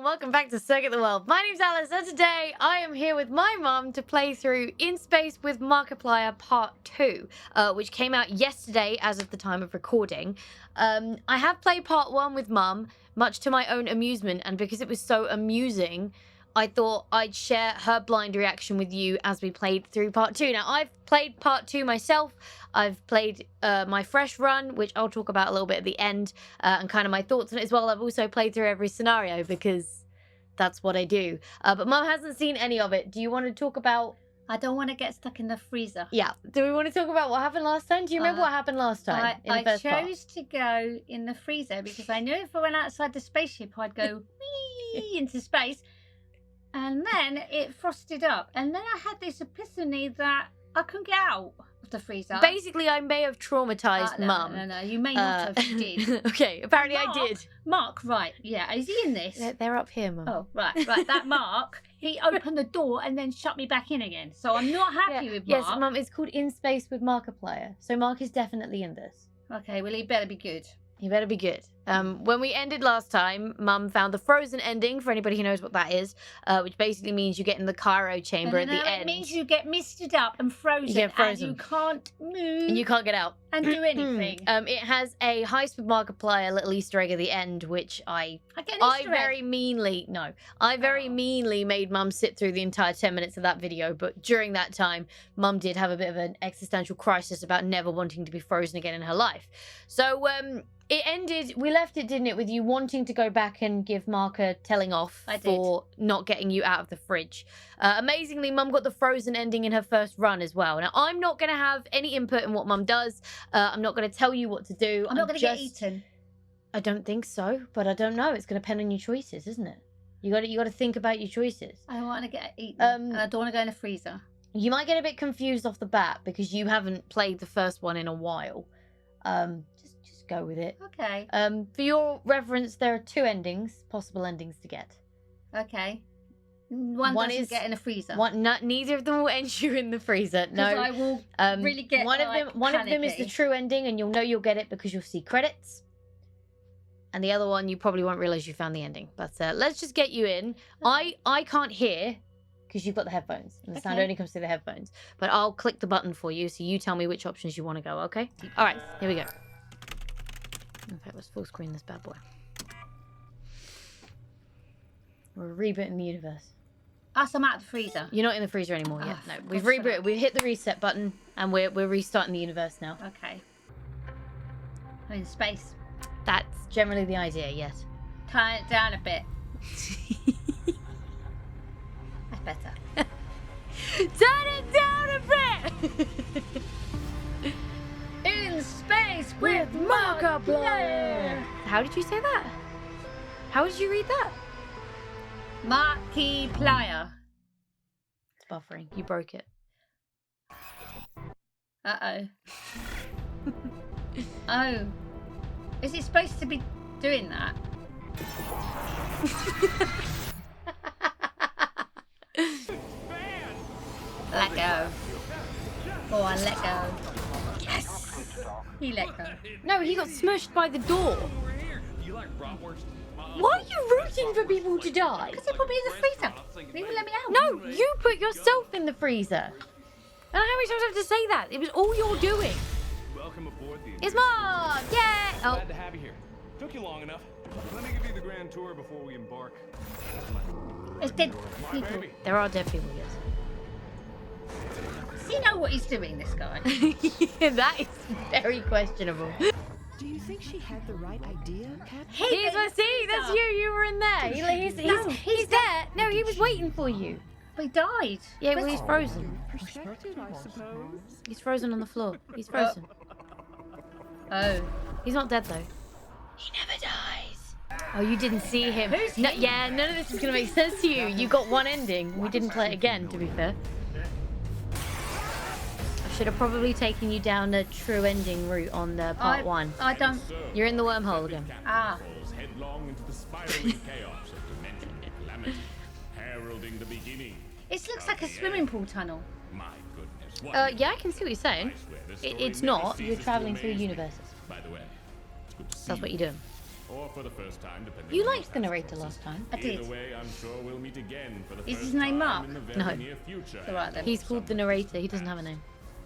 and welcome back to Circuit the World. My name's Alice, and today I am here with my mum to play through In Space with Markiplier Part 2, which came out yesterday as of the time of recording. I have played Part 1 with mum, much to my own amusement, and because it was so amusing, I thought I'd share her blind reaction with you as we played through Part 2. Now, I've played Part 2 myself. I've played my fresh run, which I'll talk about a little bit at the end, and kind of my thoughts on it as well. I've also played through every scenario because that's what I do. But Mum hasn't seen any of it. Do you want to talk about... I don't want to get stuck in the freezer. Yeah. Do we want to talk about what happened last time? Do you remember what happened last time in the first part? I chose to go in the freezer because I knew if I went outside the spaceship, I'd go wee into space. And then it frosted up. And then I had this epiphany that I couldn't get out of the freezer. Basically, I may have traumatized Mum. No, you may not have. You did. Okay, apparently Mark, I did. Mark, right. Yeah, is he in this? They're up here, Mum. Oh, right. That Mark, he opened the door and then shut me back in again. So I'm not happy with Mark. Yes, Mum, it's called In Space with Markiplier. So Mark is definitely in this. Okay, well, he better be good. He better be good. When we ended last time, Mum found the frozen ending, for anybody who knows what that is, which basically means you get in the Cairo chamber at the end. It means you get misted up and frozen, you get frozen. And you can't move. And you can't get out. And do anything. It has a heist with Markiplier little Easter egg at the end, which I very meanly made Mum sit through the entire 10 minutes of that video. But during that time, Mum did have a bit of an existential crisis about never wanting to be frozen again in her life. So, it ended, we left it, didn't it, with you wanting to go back and give Mark a telling off for not getting you out of the fridge. Amazingly, Mum got the frozen ending in her first run as well. Now, I'm not going to have any input in what Mum does. I'm not going to tell you what to do. I'm not going to get eaten. I don't think so, but I don't know. It's going to depend on your choices, isn't it? You got to think about your choices. I don't want to get eaten. And I don't want to go in the freezer. You might get a bit confused off the bat because you haven't played the first one in a while. Just go with it. Okay. For your reference, there are two endings, possible endings to get. Okay. One doesn't get in a freezer. Neither of them will end you in the freezer. No, I will really get one of them is the true ending, and you'll know you'll get it because you'll see credits. And the other one, you probably won't realize you found the ending. But let's just get you in. Okay. I can't hear because you've got the headphones, and the sound only comes through the headphones. But I'll click the button for you, so you tell me which options you want to go. Okay? All right. Here we go. Okay, let's full screen this bad boy. We're rebooting the universe. So I'm out of the freezer. You're not in the freezer anymore yet. No, we've rebooted. We've hit the reset button, and we're restarting the universe now. Okay. I'm in space. That's generally the idea, yes. Turn it down a bit. That's better. Turn it down a bit! In space with Markiplier. How did you say that? How did you read that? Markiplier. It's buffering. You broke it. Uh-oh. Oh. Is it supposed to be doing that? Let go. Oh, I let go. Yes! He let go. No, he got smushed by the door. Why are you rooting for people to die? Because they put me in the freezer. They wouldn't let me out. No, you put yourself in the freezer. And how many times do I have to say that? It was all you're doing. Welcome aboard the It's Mark! Yeah! Oh. Glad to have you here. Took you long enough. Let me give you the grand tour before we embark. It's dead people. There are dead people, yes. Does he know what he's doing, this guy? That is very questionable. Do you think she had the right idea, Captain? See, that's you. You were in there. He's there. No, he was waiting for you. But he died. Yeah, well, he's frozen. Perspective, I suppose. He's frozen on the floor. He's frozen. Oh. He's not dead, though. He never dies. Oh, you didn't see him. Who's he? Yeah, none of this is going to make sense to you. You got one ending. We didn't play it again, to be fair. I should have probably taken you down the true ending route on part 1. I don't... You're in the wormhole again. Headlong into the spiraling chaos of dimensional calamity, heralding the beginning. It looks like a swimming pool tunnel. My goodness. Yeah, I can see what you're saying. It's not. You're traveling through universes. By the way, it's good to see That's what you're doing. or for the first time, depending You on liked the narrator last time. I did. Either way, I'm sure we'll meet again for the Is first his name time Mark? in the very No. near future. All right then. He's called the narrator. He doesn't have a name.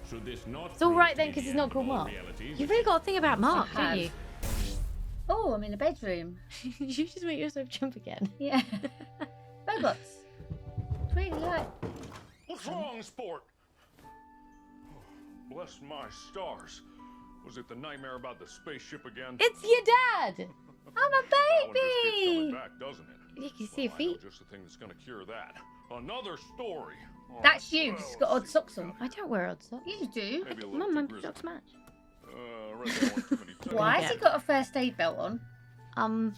Should this not It's all prove right to then be because the he's not end called of all Mark. realities, You really got to think about Mark, I don't you? Oh, I'm in a bedroom. You just make yourself jump again. Yeah. Robots. Really like. What's wrong, sport? Bless my stars. Was it the nightmare about the spaceship again? It's your dad. I'm a That one just keeps coming baby. back, doesn't it? You can see your I know feet. just the thing that's gonna cure that. Another story. Oh, That's you. 'Cause it's got well, odd socks on. I don't wear odd socks. You do. Maybe a little Mum, too my grisly. socks match. I read that one too many times. Why has he got a first aid belt on?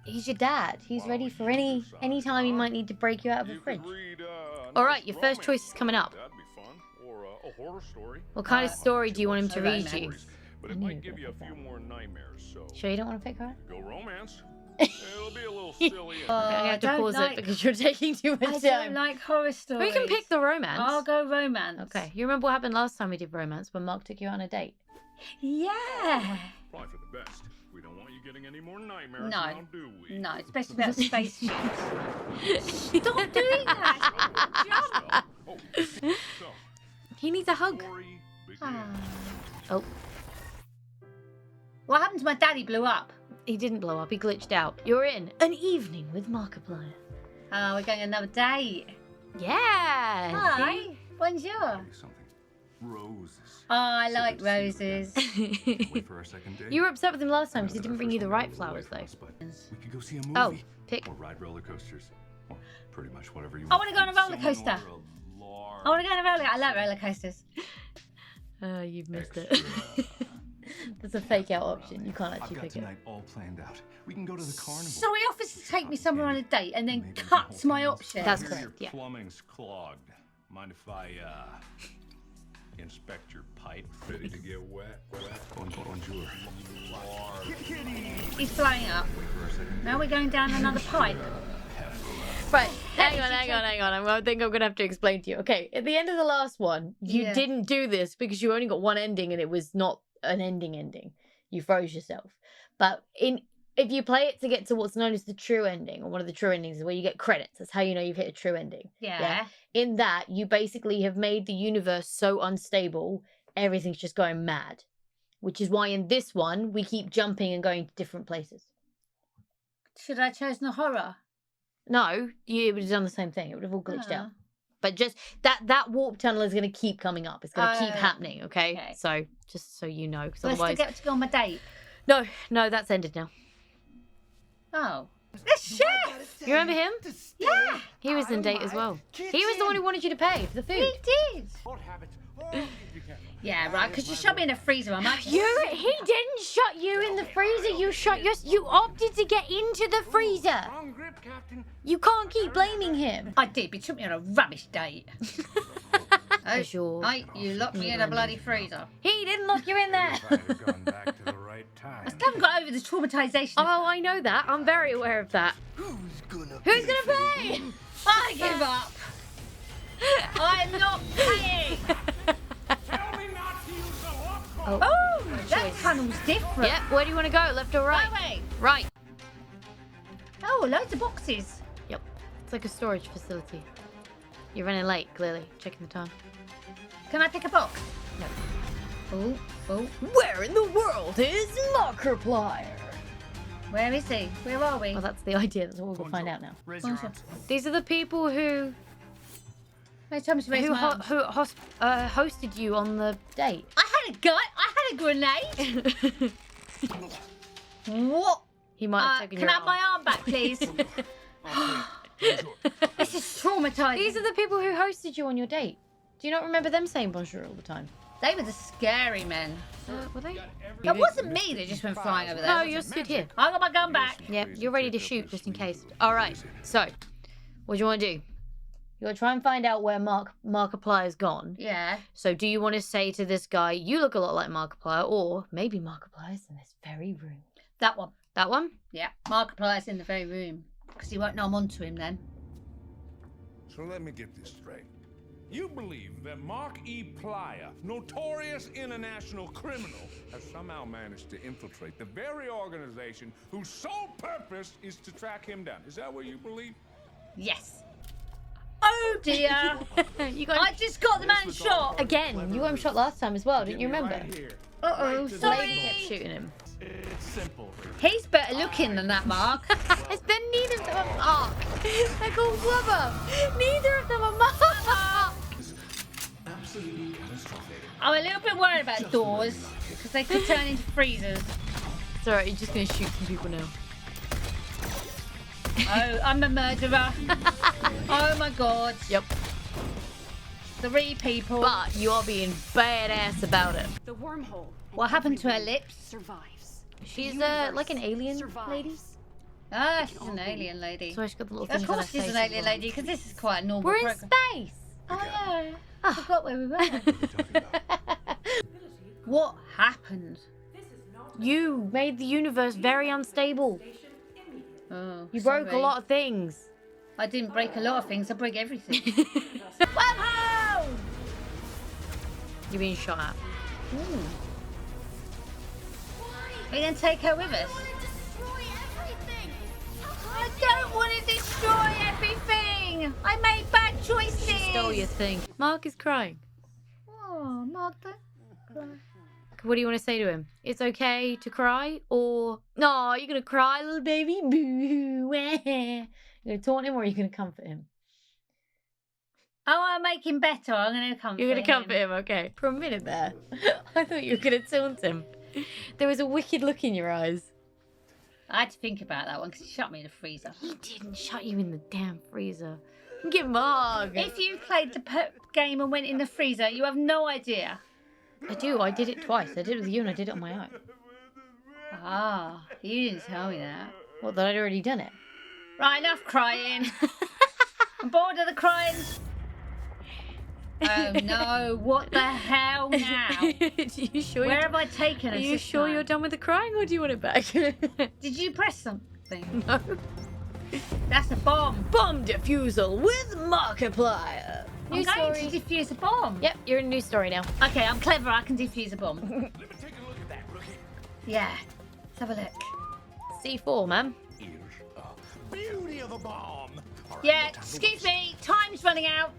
He's your dad. He's ready for any time he might need to break you out of a You fridge. could read, All right, nice your first choice is romance coming up. novel. That'd be fun. Or a horror story. What kind of story do you want him to a read romance. you? But I it knew might you give were you a gonna few pick more nightmares, so Sure you don't want to pick her? go romance. It'll be a little silly. Okay, and- I have to don't pause like- it because you're taking too I much don't time. like horror stories. We can pick the romance. I'll go romance. Okay, you remember what happened last time we did romance when Mark took you on a date? Yeah. Probably for the best. We don't want you getting any more nightmares No. now, do we? No, especially about spaceships. Stop doing that. Oh, so, He needs a hug. story begins. Ah. Oh, What happened to my daddy blew up? he didn't blow up. He glitched out. You're in an evening with Markiplier. Oh, we're going on another date. Yeah. Hi. Bonjour. Something. Roses. Oh, I like roses. Wait for our second date. You were upset with him last time because he didn't bring you the right flowers, though. We could go see a movie. Oh, pick. Or ride roller coasters. Or pretty much whatever you I want. wanna go on a roller coaster. Someone order a large I want to go on a roller. I like roller coasters. You've missed it. extra. There's a fake out option. You can't I've actually got pick it. tonight all planned out. We can go to the carnival. So he offers to take me somewhere on a date and then Maybe the cuts whole my thing is option. That's Hear correct, your yeah. plumbing's clogged. Mind if I inspect your pipe? Ready to get wet? Bonjour. He's flying up. Wait for our second date. Now we're going down another pipe. Right, hang on. I think I'm gonna have to explain to you. Okay, at the end of the last one, you Yeah. didn't do this because you only got one ending and it was not an ending. You froze yourself. But if you play it to get to what's known as the true ending, or one of the true endings is where you get credits. That's how you know you've hit a true ending. Yeah. In that, you basically have made the universe so unstable, everything's just going mad. Which is why in this one, we keep jumping and going to different places. Should I have chosen a horror? No, you would have done the same thing. It would have all glitched out. Oh. But just that warp tunnel is going to keep coming up. It's going to keep Oh, happening, okay? okay. So, just so you know. Because Do I still otherwise... get to go on my date? No, that's ended now. Oh. The chef! You remember him? Yeah, He was in date as well. He was the one who wanted you to pay for the food. he did. Yeah, right, because you shot me in a freezer. I'm actually... He didn't shut you in the freezer. You opted to get into the freezer. You can't keep blaming him. I did, but you took me on a rubbish date. Oh, Sure. Hey, you locked me in a bloody freezer. He didn't lock you in there. I'd have gone back to the right time. I still haven't got over the traumatization. Oh, I know that. I'm very aware of that. Who's gonna pay? I give up. I'm not paying. Tell me not to use the hook. Oh, that tunnel's different. Yep, where do you want to go? Left or right? Right way. Right. Oh, loads of boxes. Yep. It's like a storage facility. You're running late, clearly. Checking the time. Can I pick a box? No. Oh. Where in the world is Markiplier? Where is he? Where are we? Well, that's the idea. That's what we'll find out now. Bonjour. These are the people who No, tell me to raise my arms. hosted you on the date. I had a gun. I had a grenade. What? He might have taken Can your I have my arm. arm back, please? This is traumatizing. These are the people who hosted you on your date. Do you not remember them saying bonjour all the time? They were the scary men. Were they? It wasn't me that just went flying over there. No, you're stood here. I got my gun back. Yep, you're ready to shoot just in case. All right. So, what do you want to do? You want to try and find out where Markiplier's gone. Yeah. So, do you want to say to this guy, "You look a lot like Markiplier," or maybe Markiplier's in this very room? That one. That one? Yeah. Markiplier's in the very room. Because he won't know I'm onto him then. So let me get this straight. You believe that Markiplier, notorious international criminal, has somehow managed to infiltrate the very organization whose sole purpose is to track him down. Is that what you believe? Yes. Oh dear. You got I just got the man shot. again. You got him shot last time as well, didn't you remember? Right here. Uh-oh, Lady kept sorry. shooting him. It's simple. He's better looking than that, Mark. Then neither of them are Mark. They're called Flubber. Neither of them are Mark. Absolutely catastrophic. I'm a little bit worried about doors because they could turn into freezers. It's alright, you're just gonna shoot some people now. Oh, I'm a murderer. Oh my god. Yep. 3 people. But you are being badass about it. The wormhole. What happened to her lips? Survives. She's like an alien lady. Ah, she's an alien lady. So she's got the little Of things on her course she's face an as alien well. lady because this is quite a normal We're in program. space. Oh yeah. I forgot where we were. What are you talking about? What happened? You made the universe very unstable. Oh, You broke a sorry. lot of things. I didn't break a lot of things. I broke everything. Wormhole! You're being shot at. We're going to take her with us. I don't want to destroy everything. I made bad choices. She stole your thing. Mark is crying. Oh, Mark, don't cry. What do you want to say to him? It's okay to cry, or no? You're gonna cry, little baby. Boo. You're gonna taunt him, or are you gonna comfort him? I want to make him better. I'm going to comfort him. You're gonna comfort him, okay? For a minute there, I thought you were gonna taunt him. There was a wicked look in your eyes. I had to think about that one because he shut me in the freezer. He didn't shut you in the damn freezer. Get Mark. If you played the game and went in the freezer, you have no idea. I do. I did it twice. I did it with you, and I did it on my own. Ah, you didn't tell me that. What? That I'd already done it. Right, enough crying. I'm bored of the crying. Oh no, what the hell now? Are you sure? Where have I taken us? Are you this sure time? you're done with the crying, or do you want it back? Did you press something? No. That's a bomb. Bomb defusal with Markiplier. I'm New going story. to defuse a bomb. Yep, you're in a new story now. Okay, I'm clever. I can defuse a bomb. Let me take a look at that, rookie. Yeah. Let's have a look. C4, man. Here's a beauty of a bomb. All right, Yeah, no time to excuse waste. me. Time's running out.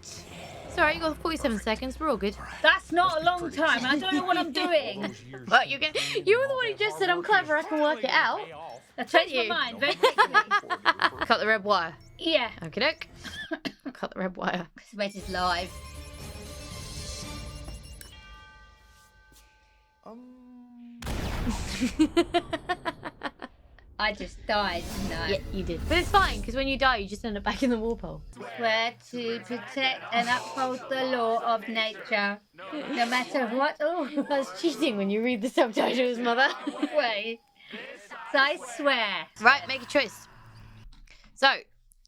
It's alright, you got 47 seconds. We're all good. That's not a long time. I don't know what I'm doing. Those years But you were the one who just said I'm clever. I can work it out. I changed my you? mind very quickly. Cut the red wire. Yeah. Okay, doke. Cut the red wire. Because Red is live. I just died, didn't I? Yeah, you did. But it's fine, because when you die, you just end up back in the warpole. Swear to protect and uphold the law of nature, no matter what. Oh, That's cheating when you read the subtitles, mother. wait. So I swear. Right, make a choice. So,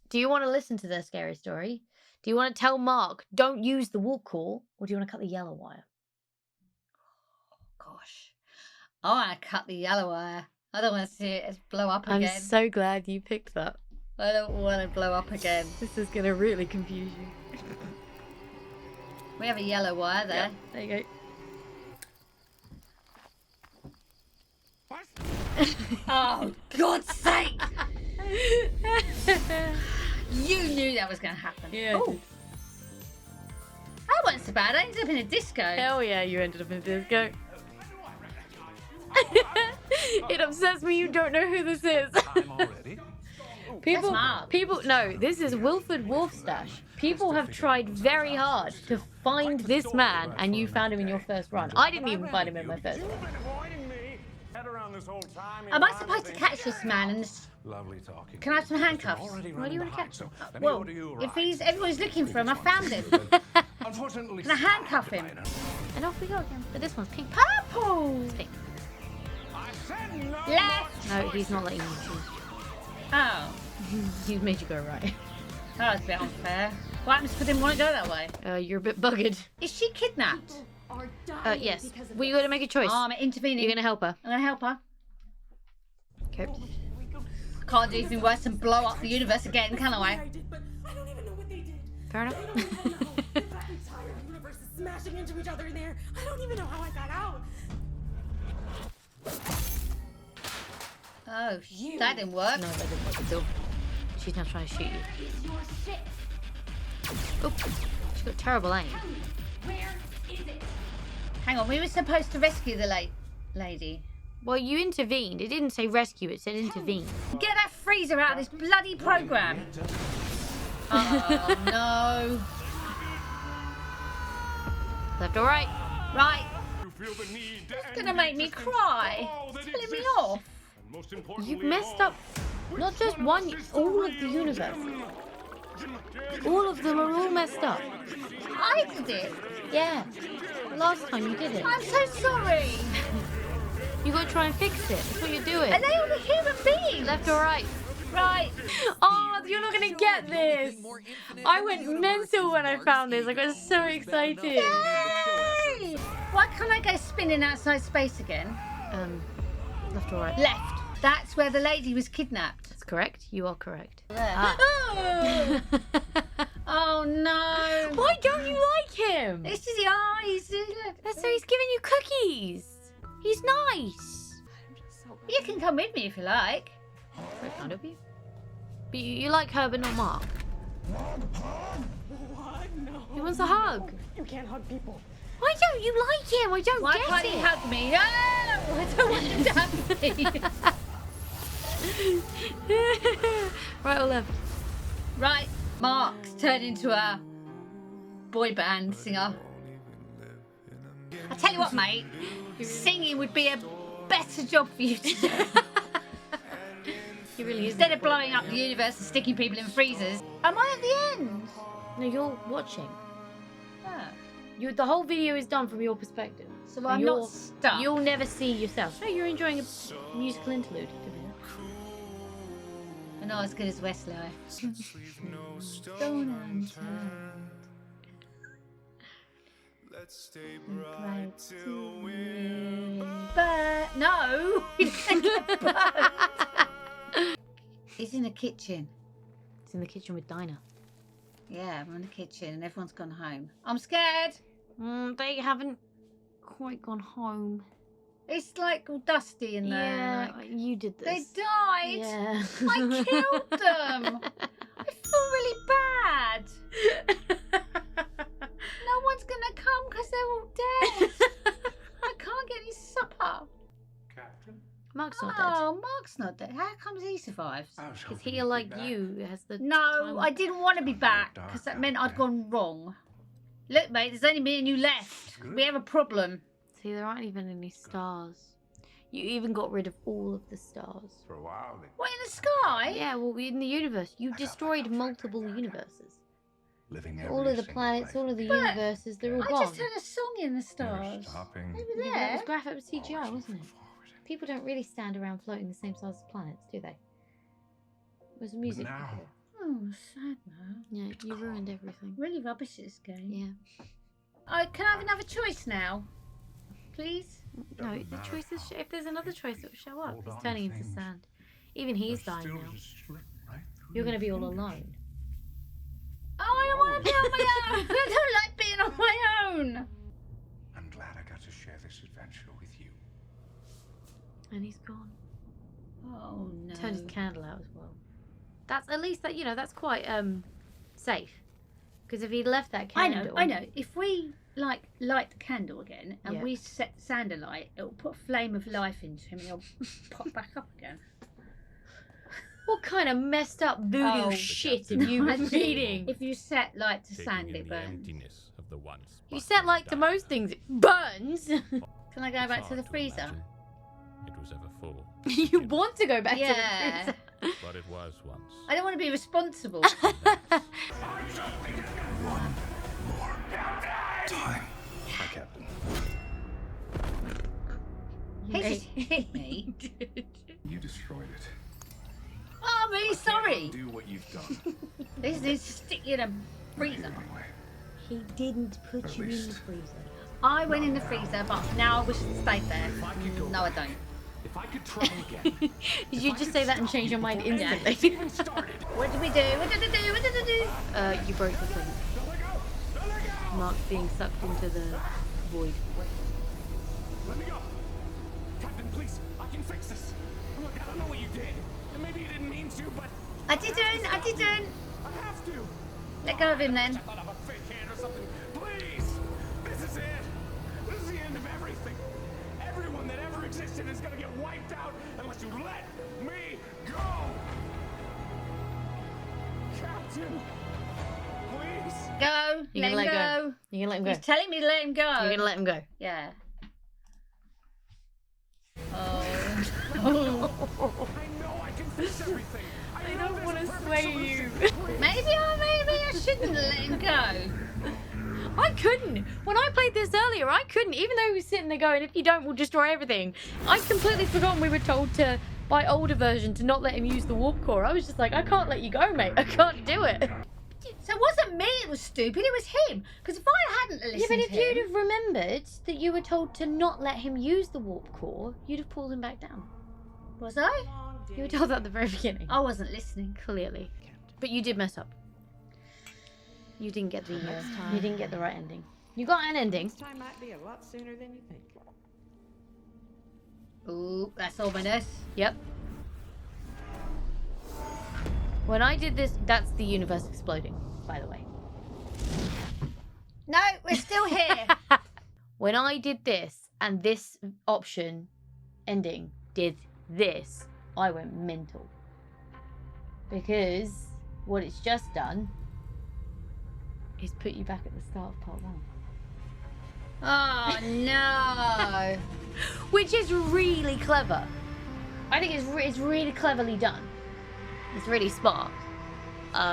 do you want to listen to their scary story? Do you want to tell Mark, don't use the wool call? Or do you want to cut the yellow wire? Gosh. I want to cut the yellow wire. I don't want to see it blow up I'm again. so glad you picked that. I don't want to blow up again. This is going to really confuse you. We have a yellow wire there. There you Oh, God's sake! go. You knew that was going to happen. Yeah. Oh, that wasn't so bad. I ended up in a disco. Hell yeah, you ended up in disco. It upsets me you don't know who this is. Time already? People, Mark. no, this is Wilford Wolfstash. People have tried very hard to find this man, and you found him in your first run. I didn't even find him in my first run. You've been avoiding me. Head around this whole time. Am I supposed to catch this man? And Lovely talking. can I have some handcuffs? Why do you want to catch him? Let me Well, order you a if ride. everyone's looking for him, I found him. Unfortunately, Can I handcuff him? And off we go again. But this one's pink. Purple. It's pink. I said no. Left. No, he's not letting you choose. Oh, He's made you go right. that was a bit unfair. What happens if I didn't want to go that way? You're a bit buggered. Is she kidnapped? Yes. We got to make a choice. Oh, I'm intervening. You're going to help her. I'm going to help her. Okay. Can't do anything worse than blow up the universe again, can I? Fair enough. entire universe is smashing into each other in there. I don't even know how I got out. Oh, that didn't work. No, that didn't work at all. She's now trying to shoot you. It's your ship. Oh, she's got terrible aim. Tell me, where is it? Hang on, we were supposed to rescue the lady. Well, you intervened. It didn't say rescue, it said intervene. Get that freezer out of this bloody program. Oh no. Left or right? Right. You feel the need to It's end gonna make me existence cry. of all that It's telling me exists. off. And most importantly You've of messed all, up not which just of one, us is all of the real universes. Jim? All of them are all messed up. I did it. Yeah. Last time you did it. I'm so sorry. You gotta try and fix it. That's what you're doing. Are they all the human beings? Left or right? Right. Oh, you're not gonna get this. I went mental when I found this. I got so excited. Yay! Why can't I go spinning outside space again? Left or right? Left. That's where the lady was kidnapped. That's correct. You are correct. There. Oh no. Why don't you like him? It's just the eyes. Look. That's so he's giving you cookies. He's nice. You can come with me if you like. Very kind of you. But you like her, but not Mark. What? No. He wants a hug. You can't hug people. Why don't you like him? I don't Why get can't it. he hug me? No! I don't want him to hug me. Right or left? Right. Mark's turned into a boy band singer. I tell you what, mate. Singing would be a better job for you to do. He really is. Instead of blowing up the universe and sticking people in freezers. Am I at the end? No, you're watching. Ah. The whole video is done from your perspective. So And I'm not stuck. You'll never see yourself. No, you're enjoying a musical interlude. I'm not as good as Westlife. Stone unturned. Bright till but no, he's in the kitchen. It's in the kitchen with Dinah. Yeah, I'm in the kitchen and everyone's gone home. I'm scared. They haven't quite gone home. It's like all dusty in there. Yeah, like, you did they this. died. Yeah. I killed them. I feel really bad. No one's gonna come because they're all dead. I can't get any supper. Captain? Mark's not dead. Oh, Mark's not dead. How comes he survives? Because he, like you, has the No, time- I didn't want to be back because that meant I'd gone wrong. Look, mate, there's only me and you left. We have a problem. See, there aren't even any stars. You even got rid of all of the stars. For a while, they What, in the sky? Yeah, well, in the universe. You destroyed multiple universes. Living All every of the single planets, day. all of the But universes, they're all I gone. just heard a song in the Never stars. stopping. Over Yeah, that there. was graphic with CGI, wasn't it? People don't really stand around floating the same size as planets, do they? It was music. now- before. Oh, sad now. Yeah, you ruined everything. Really rubbish this game. Yeah. Can I have another choice now? Please? No, Doesn't the matter. choice is if there's another choice, it will show up. Hold It's on to turning into things. sand. Even he's They're dying still now. just slip right through You're going to your be all fingers. alone. Oh, I don't want to be on my own. I don't like being on my own. I'm glad I got to share this adventure with you. And he's gone. Oh, no. Turned his candle out as well. That's at least that that's quite safe. Because if he'd left that candle, I know. If we light the candle again and Yeah. we set sand alight, it'll put a flame of life into him and he'll pop back up again. What kind of messed up voodoo Oh, shit have you been reading? If you set light to sand, taking in it the burns. emptiness of the once. You said like to most things, it burns. Can I go back to Hard the freezer? imagine It was ever full. You want to go back Yeah. to the freezer. But it was once. I don't want to be responsible. Time. Hi, Captain. He just hit me. You destroyed it. Oh, I'm really sorry. Do what you've done. This is stick you in a freezer. Anyway, He didn't put At you in the least. freezer. I went in the freezer, but now I wish it stayed there. No, I don't. If I could try again. Did you just say that and change your mind instantly? Started. What did we do? What did I do? What did I do? You broke the thing. Let go. Mark's being sucked into the void. Let me go. Captain, please. I can fix this. Look, I don't know what you did. And maybe you didn't mean to, but I didn't. I have to. Let go of him then. I thought of a fake hand or something. Please. This is it. This is the end of everything. Everyone that ever existed is gonna get wiped out unless you let me go. Captain. Please. Go. You Let can him let go. go. You can let him go. He's telling me to let him go. You're gonna let him go. Yeah. Oh. I know I can fix everything. I don't want to sway you. Maybe I shouldn't let him go. I couldn't. When I played this earlier, I couldn't. Even though he was sitting there going, if you don't, we'll destroy everything. I'd completely forgotten we were told to, by older version, to not let him use the warp core. I was just like, I can't let you go, mate. I can't do it. So it wasn't me that was stupid, it was him. Because if I hadn't listened Yeah, but if to him... you'd have remembered that you were told to not let him use the warp core, you'd have pulled him back down. Was I? You were told that at the very beginning. I wasn't listening. Clearly. But you did mess up. You didn't get the you didn't get the right ending. You got an ending. Next time might be a lot sooner than you think. Ooh, that's ominous. Yep. When I did this, that's the universe exploding, by the way. No, we're still here. When I did this and this option ending did this, I went mental. Because what it's just done is put you back at the start of part 1. Oh, no. Which is really clever. I think it's really cleverly done. It's really smart. But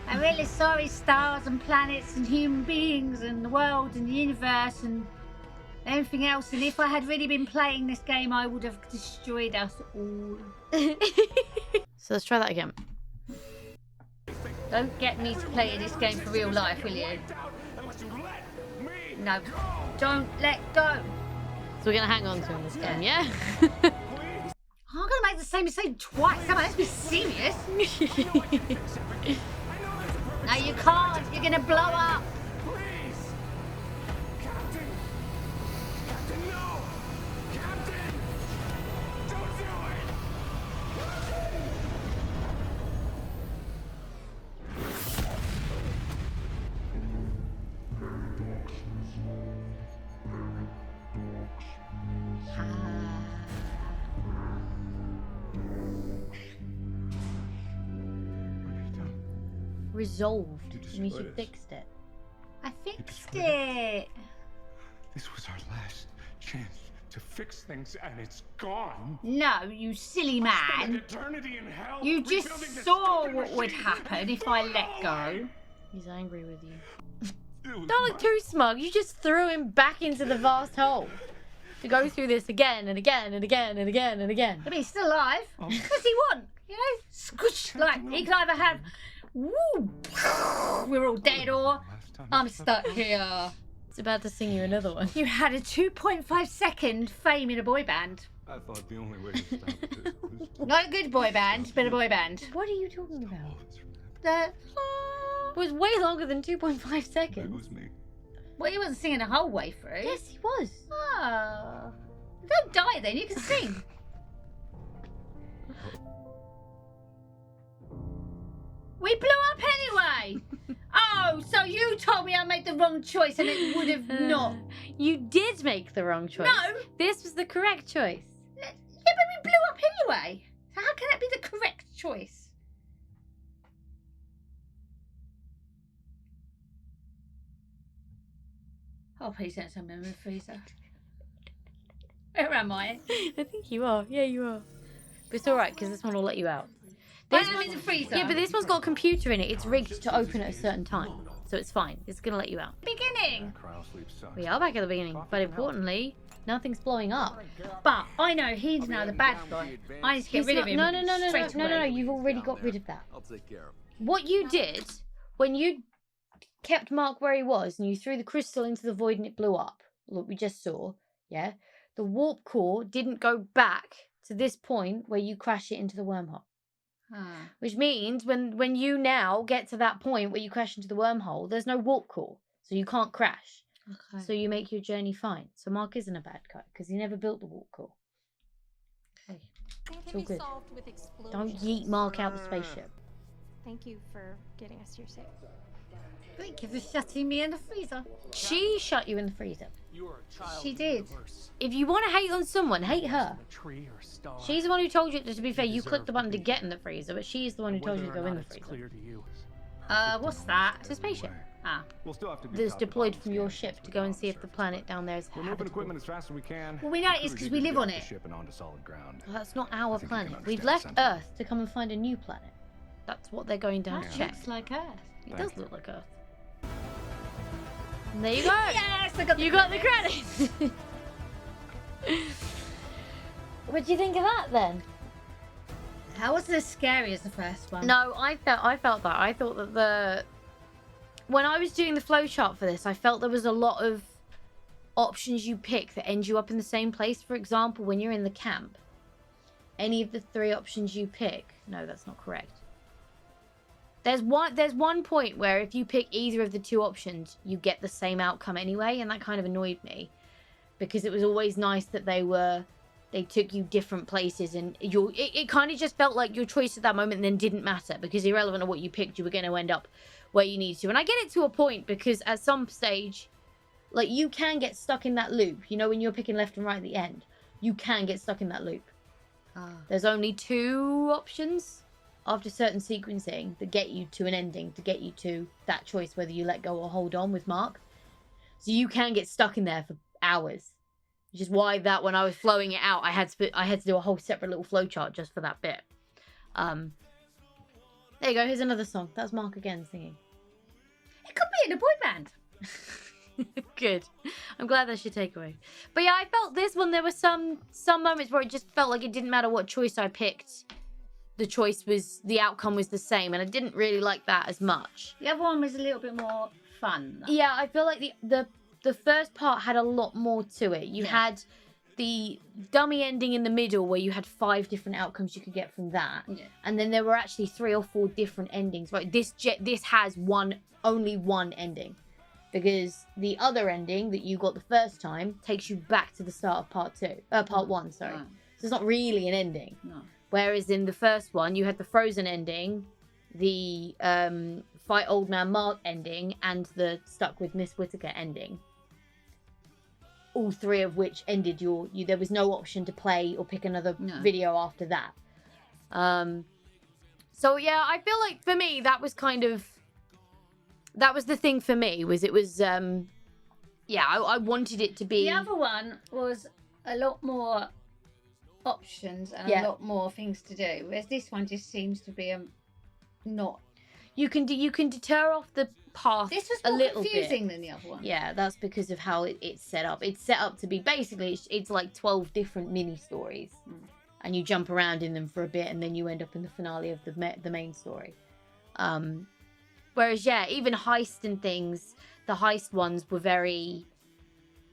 I'm really sorry, stars and planets and human beings and the world and the universe and everything else. And if I had really been playing this game, I would have destroyed us all. So let's try that again. Don't get me to play this game for real life, will you? No, don't let go. So we're gonna hang on to him this game, yeah? I'm gonna make the same mistake twice. Come on, let's be serious. No, you can't. You're gonna blow up. Please! Captain! Captain, no! Captain! Don't do it! Resolved. You It means you destroyed us. fixed it. I fixed destroyed it. This was our last chance. To fix things, and it's gone. No, you silly Spend an man. eternity in hell. You just rebuilding this saw stupid what would machine. happen if I let go. He's angry with you. It was Don't look too smug. You just threw him back into the vast hole. To go through this again and again and again and again and again. But he's still alive. What does he want? You know, squish. Like, he can either have, woo, we're all dead, or Last time I'm stuck here. It's about to sing you another one. You had a 2.5 second fame in a boy band. I thought the only way to stop this was Not a good boy band, but a boy band. What are you talking about? always remember. The... It was way longer than 2.5 It seconds. was me. Well, he wasn't singing the whole way through. Yes, he was. Oh. Don't die then, you can sing. We blew up anyway. Oh, so you told me I made the wrong choice and it would have not. You did make the wrong choice. No. This was the correct choice. Yeah, but we blew up anyway. So how can that be the correct choice? Oh, please don't tell me I'm in a freezer. Where am I? I think you are. Yeah, you are. But it's alright, because this one will let you out. Why This am I in one- the freezer? Yeah, but this one's got a computer in it. It's rigged to open at a certain time. So it's fine. It's going to let you out. Beginning. Cryosleep sucks. We are back at the beginning. But importantly, nothing's blowing up. But I know he's now the bad guy. I need to get rid of him. No, no, no, no, no, straight no, no, no. away. You've already got rid of that. I'll take care of it. What you did when you kept Mark where he was and you threw the crystal into the void and it blew up, look, we just saw, yeah? The warp core didn't go back to this point where you crash it into the wormhole. Ah. Which means when you now get to that point where you crash into the wormhole, there's no warp core, so you can't crash. Okay. So you make your journey fine. So Mark isn't a bad guy because he never built the warp core. Okay. It's all good. Don't yeet Mark out the spaceship. Thank you for getting us here safe. Thank you for shutting me in the freezer. She shut you in the freezer. You are a child She of the did. universe. If you want to hate on someone, hate her. A tree or a star. She's the one who told you. To be fair, you deserve clicked the to button to be get here. in the freezer, but she's the one who told you to Whether go or in not the it's freezer. clear to you. What's that? It's a spaceship Ah. We'll still have to do that's top to deployed bottom from your scans ship once to we go get and on see if the surface, planet down there is but we're moving habitable. equipment as fast as we can. Well, we know it's Crews 'cause eager we to live get on off the it. ship and onto solid ground. Well, that's not I our think you planet. can We've understand left sentiment. Earth to come and find a new planet. That's what they're going to have That to check. looks like Earth. It Thank does you. look like Earth. And there you go. Yes, I got the You got the credits. What do you think of that then? How was it as scary as the first one? No, I felt that. I thought that when I was doing the flowchart for this, I felt there was a lot of options you pick that end you up in the same place. For example, when you're in the camp, any of the 3 options you pick. No, that's not correct. There's one point where if you pick either of the 2 options, you get the same outcome anyway, and that kind of annoyed me because it was always nice that they took you different places, and it kind of just felt like your choice at that moment then didn't matter because irrelevant of what you picked, you were going to end up where you need to. And I get it to a point because at some stage, like, you can get stuck in that loop. You know, when you're picking left and right at the end, you can get stuck in that loop. There's only 2 options after certain sequencing that get you to an ending, to get you to that choice, whether you let go or hold on with Mark. So you can get stuck in there for hours. Which is why that when I was flowing it out, I had to do a whole separate little flowchart just for that bit. There you go. Here's another song. That's Mark again singing. It could be in a boy band. Good. I'm glad that's your takeaway. But yeah, I felt this one, there were some moments where it just felt like it didn't matter what choice I picked. The outcome was the same, and I didn't really like that as much. The other one was a little bit more fun. Though. Yeah, I feel like the first part had a lot more to it. You had the dummy ending in the middle where you had 5 different outcomes you could get from that. Yeah. And then there were actually 3 or 4 different endings. Right, this has only one ending. Because the other ending that you got the first time takes you back to the start of part 1, sorry. Oh. So it's not really an ending. No. Whereas in the first one, you had the Frozen ending, the Fight Old Man Mark ending, and the Stuck with Miss Whittaker ending. All 3 of which ended there was no option to play or pick another video after that. So yeah, I feel like for me, that was the thing for me, I wanted it to be... The other one was a lot more options and a lot more things to do, whereas this one just seems to be not. You can deter off the path. This was a more little confusing bit than the other one. Yeah, that's because of how it's set up. It's set up to be basically it's like 12 different mini stories, and you jump around in them for a bit, and then you end up in the finale of the main story. Whereas even heist and things, the heist ones were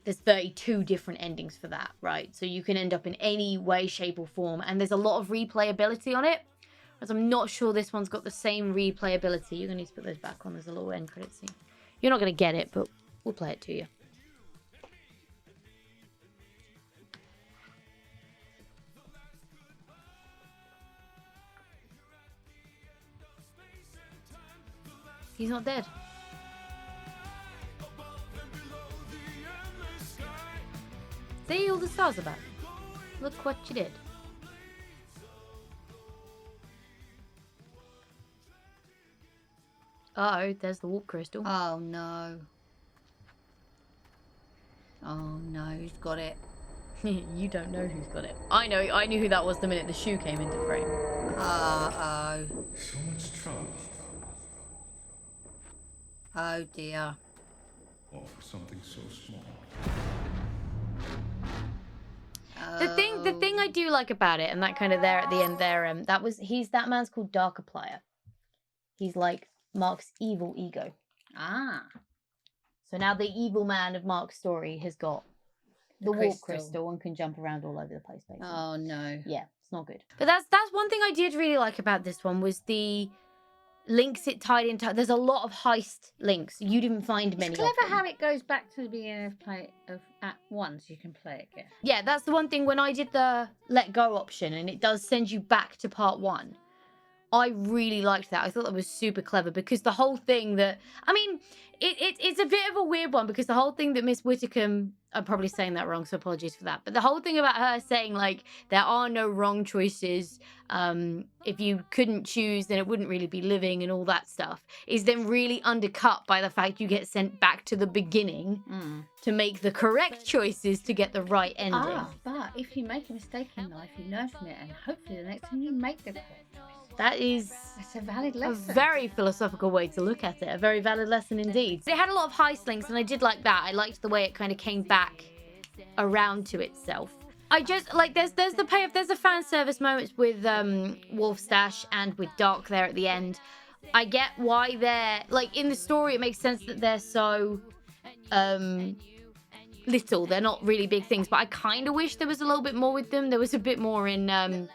there's 32 different endings for that, right? So you can end up in any way, shape, or form, and there's a lot of replayability on it. Whereas I'm not sure this one's got the same replayability. You're gonna need to put those back on. There's a little end credit scene. You're not gonna get it, but we'll play it to you. He's not dead. See, all the stars are back. Look what you did. Uh-oh, there's the warp crystal. Oh no. Oh no, who's got it? You don't know who's got it. I know, I knew who that was the minute the shoe came into frame. Uh-oh. So much trouble. Oh dear. All for something so small. The thing I do like about it, and that kind of there at the end there, that man's called Markiplier. He's like Mark's evil ego. Ah. So now the evil man of Mark's story has got the warp crystal. crystal and can jump around all over the place, basically. Oh no. Yeah. not good. But that's one thing I did really like about this one was the links it tied into. There's a lot of heist links. You didn't find many. It's clever how it goes back to the beginning of play of at once. You can play it again. Yeah, that's the one thing when I did the let go option and it does send you back to part 1. I really liked that. I thought that was super clever because the whole thing that, I mean, it's a bit of a weird one because the whole thing that Miss Whitcomb, I'm probably saying that wrong, so apologies for that. But the whole thing about her saying, like, there are no wrong choices. If you couldn't choose, then it wouldn't really be living and all that stuff is then really undercut by the fact you get sent back to the beginning to make the correct choices to get the right ending. But if you make a mistake in life, you learn from it and hopefully the next time you make the correct choice. That's a valid lesson. A very philosophical way to look at it. A very valid lesson indeed. It had a lot of heist links and I did like that. I liked the way it kind of came back around to itself. I just like there's the payoff. There's the fan service moments with Wolfstache and with Dark there at the end. I get why they're like in the story. It makes sense that they're so little. They're not really big things, but I kind of wish there was a little bit more with them. There was a bit more in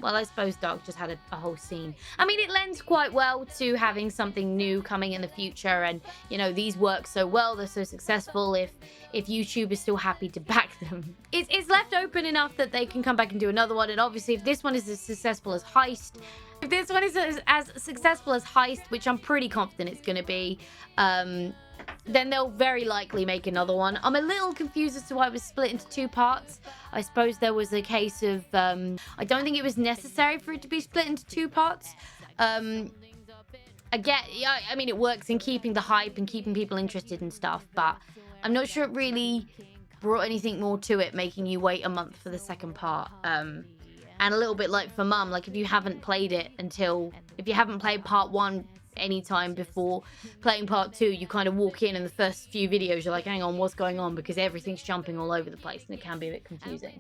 well, I suppose Dark just had a whole scene. I mean, it lends quite well to having something new coming in the future, and you know, these work so well, they're so successful. If YouTube is still happy to back them, it's left open enough that they can come back and do another one. And obviously, if this one is as successful as Heist, which I'm pretty confident it's going to be, then they'll very likely make another one. I'm a little confused as to why it was split into 2 parts. I suppose there was a case of, I don't think it was necessary for it to be split into 2 parts. I mean, it works in keeping the hype and keeping people interested and stuff, but I'm not sure it really brought anything more to it, making you wait a month for the second part. And a little bit like for Mum, like if you haven't played part 1 anytime before playing part 2, you kind of walk in and the first few videos you're like, hang on, what's going on? Because everything's jumping all over the place and it can be a bit confusing.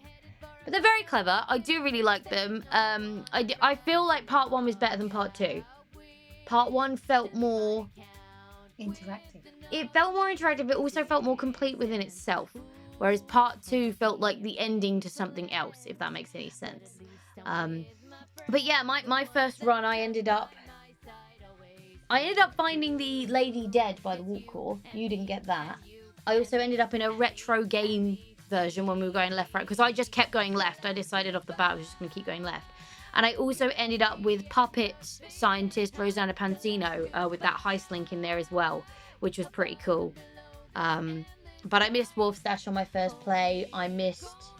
But they're very clever. I do really like them. I feel like part 1 was better than part 2. Part 1 felt more interactive. It felt more interactive, but also felt more complete within itself. Whereas part 2 felt like the ending to something else, if that makes any sense. But yeah, my first run, I ended up finding the lady dead by the walk core. You didn't get that. I also ended up in a retro game version when we were going left, right, because I just kept going left. I decided off the bat I was just going to keep going left. And I also ended up with puppet scientist Rosanna Pansino with that heist link in there as well, which was pretty cool. But I missed Wolfstache on my first play. I missed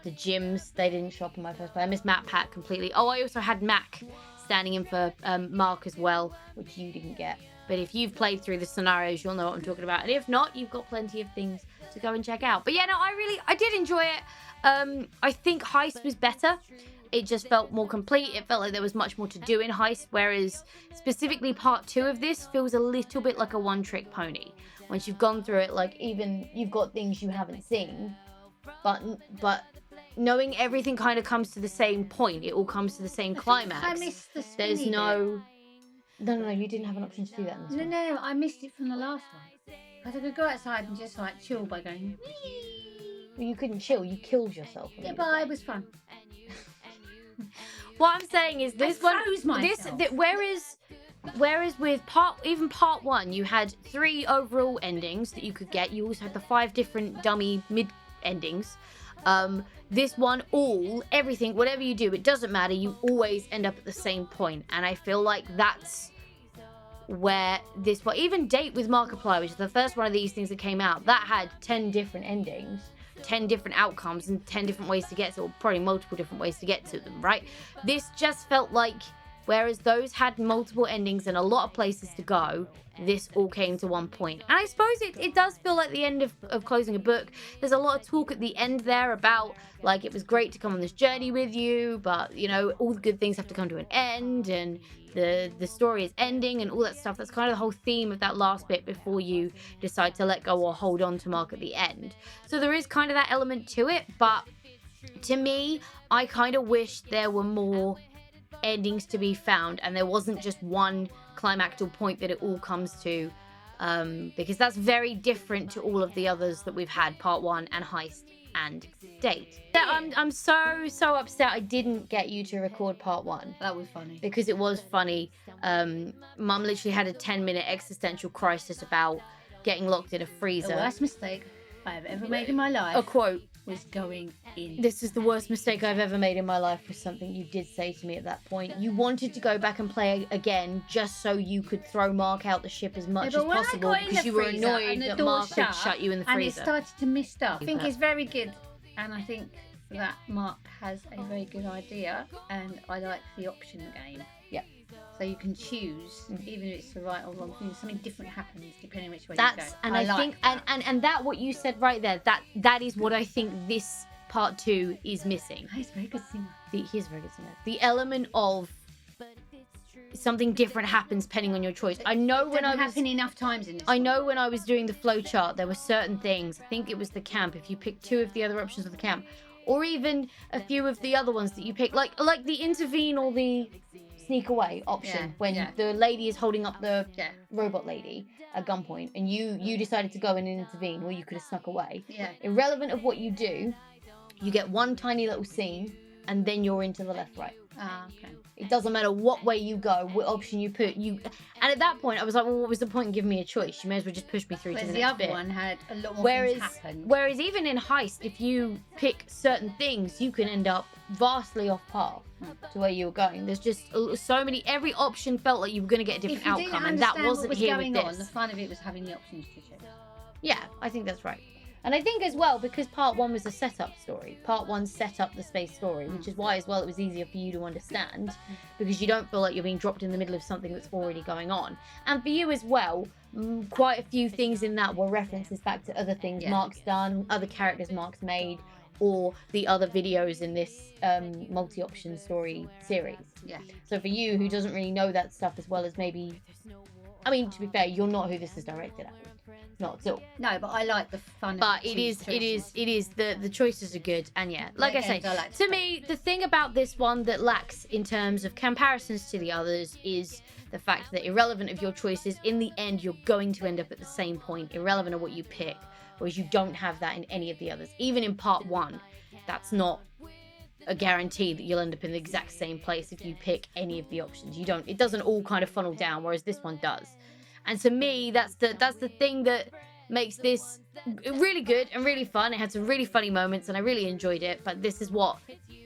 the gyms. They didn't show up on my first play. I missed Matt Pat completely. Oh, I also had Mac standing in for Mark as well, which you didn't get. But if you've played through the scenarios, you'll know what I'm talking about. And if not, you've got plenty of things to go and check out. But yeah, no, I did enjoy it. I think Heist was better. It just felt more complete. It felt like there was much more to do in Heist, whereas specifically part 2 of this feels a little bit like a one-trick pony. Once you've gone through it, like even you've got things you haven't seen, but knowing everything kind of comes to the same point. It all comes to the same climax. I missed the spinny There's no... No, you didn't have an option to do that in this one. No, I missed it from the last one. Because I could go outside and just like chill by going, wee. Well, you couldn't chill, you killed yourself. Yeah, but it was fun. What I'm saying is this one... Whereas with part 1, you had 3 overall endings that you could get. You also had the 5 different dummy mid endings. This one, everything, whatever you do, it doesn't matter. You always end up at the same point. And I feel like that's where this one, even Date with Markiplier, which is the first one of these things that came out, that had 10 different endings, 10 different outcomes, and 10 different ways to get to, or probably multiple different ways to get to them, right? This just felt like, whereas those had multiple endings and a lot of places to go, this all came to one point. And I suppose it does feel like the end of closing a book. There's a lot of talk at the end there about, like, it was great to come on this journey with you, but, you know, all the good things have to come to an end, and the story is ending and all that stuff. That's kind of the whole theme of that last bit before you decide to let go or hold on to Mark at the end. So there is kind of that element to it, but to me, I kind of wish there were more endings to be found and there wasn't just one climactic point that it all comes to, because that's very different to all of the others that we've had, part 1 and Heist and date. Yeah, I'm so upset I didn't get you to record part 1. That was funny. Because it was funny. Mum literally had a 10-minute existential crisis about getting locked in a freezer. The worst mistake I've ever made in my life. A quote. Was going in. This is the worst mistake I've ever made in my life, was something you did say to me at that point. You wanted to go back and play again just so you could throw Mark out the ship as much as possible because you were annoyed that Mark had shut you in the freezer. And it started to mist up. I think it's very good, and I think that Mark has a very good idea, and I like the option game. Yeah. So you can choose, even if it's the right or wrong thing. Something different happens depending which way That's, you go. and I think, that. and that what you said right there, that is what I think this part 2 is missing. He's a very good singer. He's a very good singer. The element of something different happens depending on your choice. I know when I was happen enough times in this. I know when I was doing the flow chart, there were certain things. I think it was the camp. If you pick 2 of the other options of the camp, or even a few of the other ones that you pick, like the intervene or the sneak away option, when the lady is holding up the robot lady at gunpoint, and you decided to go in and intervene, or you could have snuck away. Yeah. Irrelevant of what you do, you get one tiny little scene, and then you're into the left, right. Ah, okay. It doesn't matter what way you go, what option you put. And at that point, I was like, well, what was the point in giving me a choice? You may as well just push me through to the next bit. The other one had a lot more things happen. Whereas even in Heist, if you pick certain things, you can end up vastly off path to where you were going. There's just so many. Every option felt like you were going to get a different outcome, and that wasn't here with this. The fun of it was having the options to choose. Yeah, I think that's right. And I think as well, because part 1 was a setup story, part 1 set up the space story, which is why as well it was easier for you to understand, because you don't feel like you're being dropped in the middle of something that's already going on. And for you as well, quite a few things in that were references back to other things Mark's done, other characters Mark's made, or the other videos in this multi-option story series. Yeah. So for you, who doesn't really know that stuff as well as maybe... I mean, to be fair, you're not who this is directed at. Not at all. No, but I like the fun. But it is. The choices are good, and like I say, to me, the thing about this one that lacks in terms of comparisons to the others is the fact that irrelevant of your choices, in the end, you're going to end up at the same point, irrelevant of what you pick, whereas you don't have that in any of the others. Even in part 1, that's not a guarantee that you'll end up in the exact same place if you pick any of the options. It doesn't all kind of funnel down, whereas this one does. And to me, that's the thing that makes this really good and really fun. It had some really funny moments, and I really enjoyed it. But this is what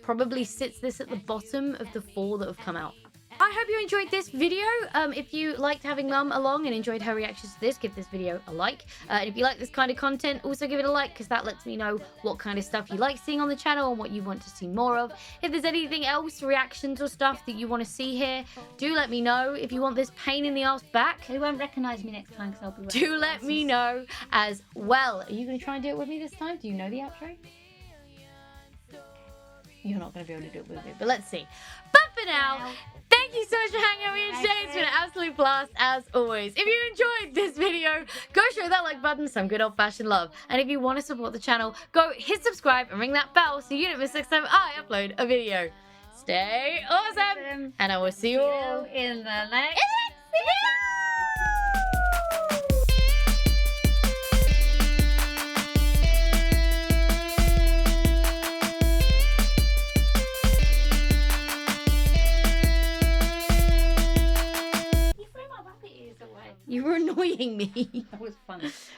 probably sits this at the bottom of the 4 that have come out. I hope you enjoyed this video. If you liked having Mum along and enjoyed her reactions to this, give this video a like. And if you like this kind of content, also give it a like, because that lets me know what kind of stuff you like seeing on the channel and what you want to see more of. If there's anything else, reactions or stuff that you want to see here, do let me know. If you want this pain in the ass back, they won't recognise me next time because I'll be wearing do let me know as well. Are you going to try and do it with me this time? Do you know the outro? You're not going to be able to do it with me, but let's see. But for now, thank you so much for hanging out with me today. It's been an absolute blast as always. If you enjoyed this video, go show that like button, some good old-fashioned love. And if you want to support the channel, go hit subscribe and ring that bell so you don't miss next time I upload a video. Stay awesome, and I will see you all in the next video. You were annoying me. That was fun.